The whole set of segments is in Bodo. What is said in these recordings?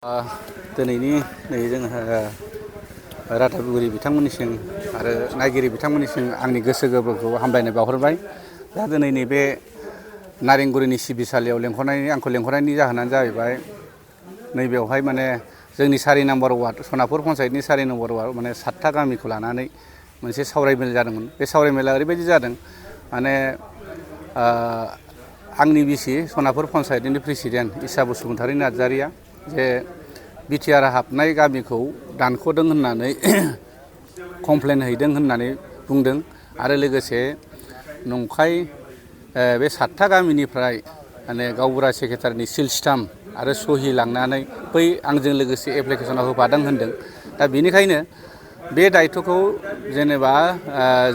दिनैनि नै जोंहा रादाबगिरि बिथांमोननिसिम आरो नायगिरि बिथांमोननिसिम आंनि गोसो गोरबोखौ हामलायनाय बावहरबाय। दा दिनै नैबे नारेंगुरिनि सिबिसालियाव आंखौ लेंहरनायनि जाहोनानो जाहैबाय नैबेवहाय माने जोंनि 4 नम्बर वार्ड सनापुर पन्सायतनि 4 नम्बर वार्ड माने 7टा गामिखौ लानानै मोनसे सावरायमेल जादोंमोन। बे सावरायमेला ओरैबायदि जादों माने आंनि बिसि सनापुर पन्सायतनि प्रेसिडेन्ट इसा बसुमतारी नार्जारिया जे बिटिआर हाबनाय गामिखौ दानख'दों होननानै कमप्लेन हैदों होननानै बुंदों आरो लोगोसे नंखाय बे 7टा गामिनिफ्राय माने गावबुरा सेक्रेटारिनि सिल स्टाम्प आरो सहि लांनानै बै आंजों लोगोसे एप्लिकेसनाव होफादों होनदों। दा बेनिखायनो बे दायथ'खौ जेनेबा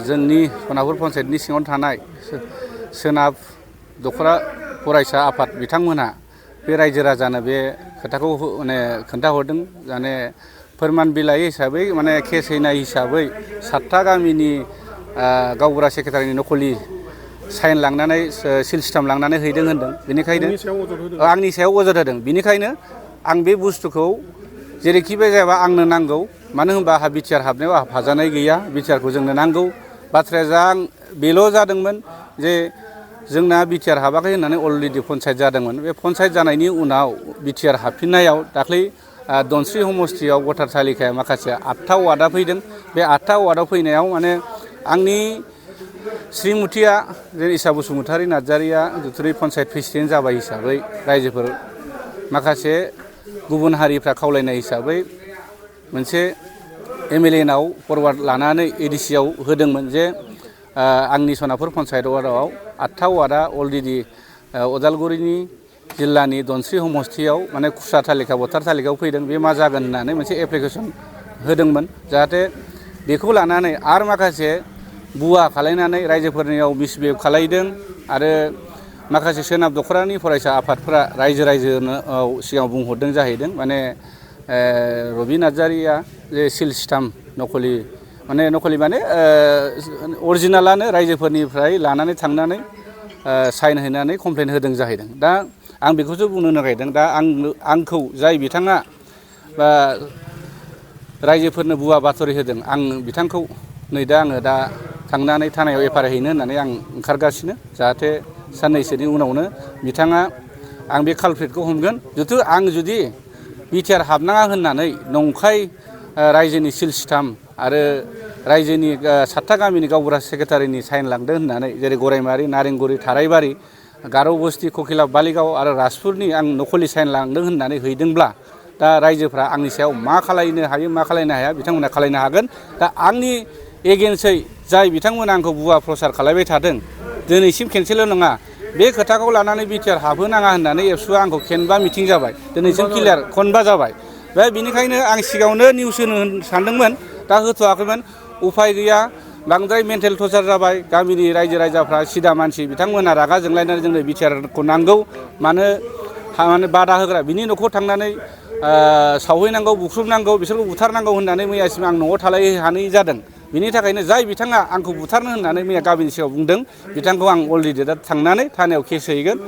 जोंनि सनापुर पन्सायतनि सिङाव थानाय सोनाब दख'रा फरायसा आफाद बिथांमोनहा बे रायजो राजानो बे खोथाखौ माने खोन्थाहरदों। माने फोरमान बिलाइ हिसाबै माने केस हैनाय हिसाबै 7टा गामिनि गावबुरा सेक्रेटारिनि नकलि साइन लांनानै सिल स्टाम्प लांनानै हैदों होनदों। बेनिखायनो आंनि सायाव अजद होदों। बेनिखायनो आं बे बुस्थुखौ जेरैखिबो जायाबा आंनो नांगौ। मानो होनबा आंहा बिटिआर हाबनायाव आंहा फाजानाय गैया। बिटिआरखौ जोंनो नांगौ। बाथ्राया बेल' जादोंमोन जे जोंना बिटिआर हाबाखै होननानै अलरेडि पन्सायत जादोंमोन। बे पन्सायत जानायनि उनाव बिटिआर हाबफिननायाव दाख्लै धनस्रि समस्तियाव भटार तालिकाया माखासे 8टा वार्डआ फैदों। बे 8टा वार्डआव फैनायाव माने आंनि श्रीमतिया जे इसा बसुमतारी नार्जारिया जुथुरि पन्सायत प्रेसिडेन्ट जाबाय हिसाबै रायजोफोर माखासे गुबुन हारिफ्रा खावलायनाय हिसाबै मोनसे MLA नाव फरवार्ड लानानै एडिसिआव होदोंमोन जे आंनि सनापुर पन्सायत वार्डआव 8टा वार्डआ अलरेडि उदालगुरिनि जिल्लानि धनस्रि समस्तियाव माने खुस्रा तालिका भटार तालिकायाव फैदों। बे मा जागोन होननानै मोनसे एप्लिकेसन होदोंमोन। जाहाथे बेखौ लानानै आरो माखासे बुवा खालायनानै रायजोफोरनियाव मिसबिहेभ खालायदों आरो माखासे सोनाब दख'रानि फरायसा आफादफोरा रायजोनो सिगाङाव बुंहरदों जाहैदों माने रबि नार्जारिया जे सिल स्टाम्प नकलि माने अरिजिनालानो रायजोफोरनिफ्राय लानानै थांनानै साइन हैनानै कमप्लेन होदों जाहैदों। दा आं बेखौसो बुंनो नागिरदों। दा आंखौ जाय बिथाङा बा रायजोफोरनो बुवा बाथरि होदों आं बिथांखौ नै दा आङो थांनानै थानायाव एफआइआर हैनो होननानै आं ओंखारगासिनो। जाहाथे साननैसोनि उनावनो बिथाङा आं बे कालप्रिटखौ हमगोन। आं जुदि बिटिआर हाबनाङा होननानै नंखाय रायजोनि सिल स्टाम्प आरो रायजोनि 7टा गामिनि गावबुरा सेक्रेटारिनि साइन लांदों होननानै जेरै गराइमारि नारेंगुरि थाराइबारि गारौ बस्ति ककिला बालिगाव आरो राजपुरनि आं नकलि साइन लांदों होननानै हैदोंब्ला दा रायजोफ्रा आंनि सायाव मा खालायनो हायो मा खालायनो हाया बिथांमोना खालायनो हागोन। दा आंनि एगेन्स्टै जाय बिथांमोना आंखौ बुवा प्रसार खालायबाय थादों दिनैसिम खेनसेल' नङा बे खोथाखौ लानानै बिटिआर हाबहोनाङा होननानै एबसुआ आंखौ खेनबा मिटिं जाबाय। दिनैसिम क्लियार खनबा जाबाय। दा बेनिखायनो आं सिगाङावनो निउस होनो सानदोंमोन। दा होथ'वाखैमोन। उफाय गैया। बांद्राय मेन्टेल टर्चार जाबाय। गामिनि रायजो राजाफ्रा सिदा मानसि बिथांमोना रागा जोंलायनानै जोंनो बिटिआरखौ नांगौ मानो बादा होग्रा बिनि न'खौ थांनानै सावहैनांगौ बुख्रुबनांगौ बिसोरखौ बुथारनांगौ होननानै मैयासिम आं न'आव थालाय हानाय जादों। बिनि थाखायनो जाय बिथाङा आंखौ बुथारनो होननानै मैया गामिनि सिगाङाव बुंदों बिथांखौ आं अलरेडि दा थांनानै थानायाव केस हैगोन।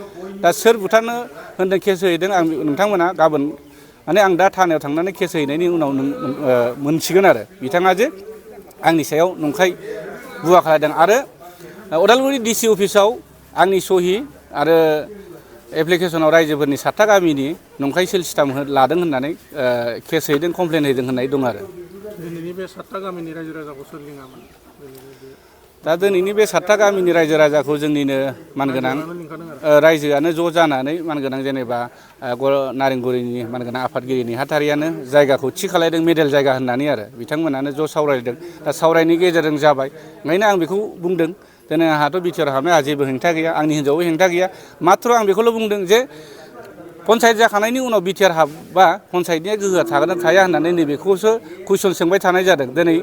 दा सोर बुथारनो होनदों केस हैदों आं नोंथांमोना गाबोन माने आं दा थानायाव थांनानै केस हैनायनि उनाव मोनसिगोन आरो बिथाङा जे आंनि सायाव नंखाय बुवा खालायदों। आरो उदालगुरि डिसि अफिसाव आंनि सहि आरो एप्लिकेसनाव रायजोफोरनि 7टा गामिनि नंखाय सिल स्टाम्प लादों होननानै केस हैदों कमप्लेन हैदों होननाय दं आरो। दिनैनि बे 7टा गामिनि रायजो राजाखौ सोर लिङामोन? दा दिनैनि बे 7टा गामिनि रायजो राजाखौ जोंनिनो मानगोनां रायजोआनो ज' जानानै मानगोनां जेनेबा नारेंगुरिनि मानगोनां आफादगिरि नेहाथारियानो जायगाखौ थि खालायदों मेडेल जायगा होननानै आरो बिथांमोनानो ज' सावरायदों। दा सावरायनायनि गेजेरजों जाबाय। ओंखायनो आं बेखौ बुंदों दिनै आंहाथ' बिटिआर हाबनाय आंहा जेबो हेंथा गैया। आंनि हिनजावबो हेंथा गैया। माथ्र' आं बेखौल' बुंदों जे पन्सायत जाखांनायनि उनाव बिटिआर हाबबा पन्सायतनिया गोहोआ थागोन ना थाया होननानै नैबेखौसो कुइसन सोंबाय थानाय जादों। दिनै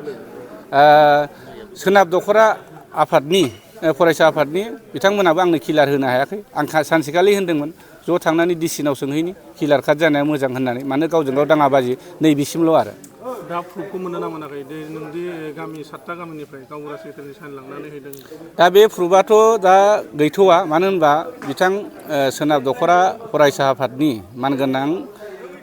सोनाब दख'रा आफादनि फरायसा आफादनि बिथांमोनाबो आंनो क्लियार होनो हायाखै। आं सानसेखालि होनदोंमोन ज' थांनानै डिसिनाव सोंहैनि क्लियार काट जानाया मोजां होननानै मानो गावजों गाव दाङाबाजि नैबिसिमल' आरो। दा प्रुफखौ मोनो ना मोनाखै दे नोंदि गामि 7टा गामिनिफ्राय गावबुरा सेक्रेटारिनि साइन लांनानै हैदों? दा बे प्रुफआथ' दा गैथ'वा। मानो होनबा बिथां सोनाब दख'रा फरायसा आफादनि मानगोनां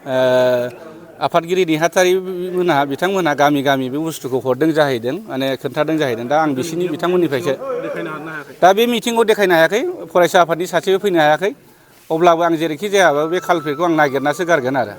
आफादगिरि नेहाथारि मोनहा बिथांमोनहा गामि गामि बे बुस्थुखौ हरदों जाहैदों माने खोन्थादों जाहैदों दा आं बिसिनि बिथांमोननिफ्रायसो देखायनो हायाखै दा बे मिटिंखौ देखायनो हायाखै फरायसा आफादनि सासेबो फैनो हायाखै अब्लाबो आं जेरैखि जायाबो बे कालपेटखौ आं नागिरनासो गारगोन आरो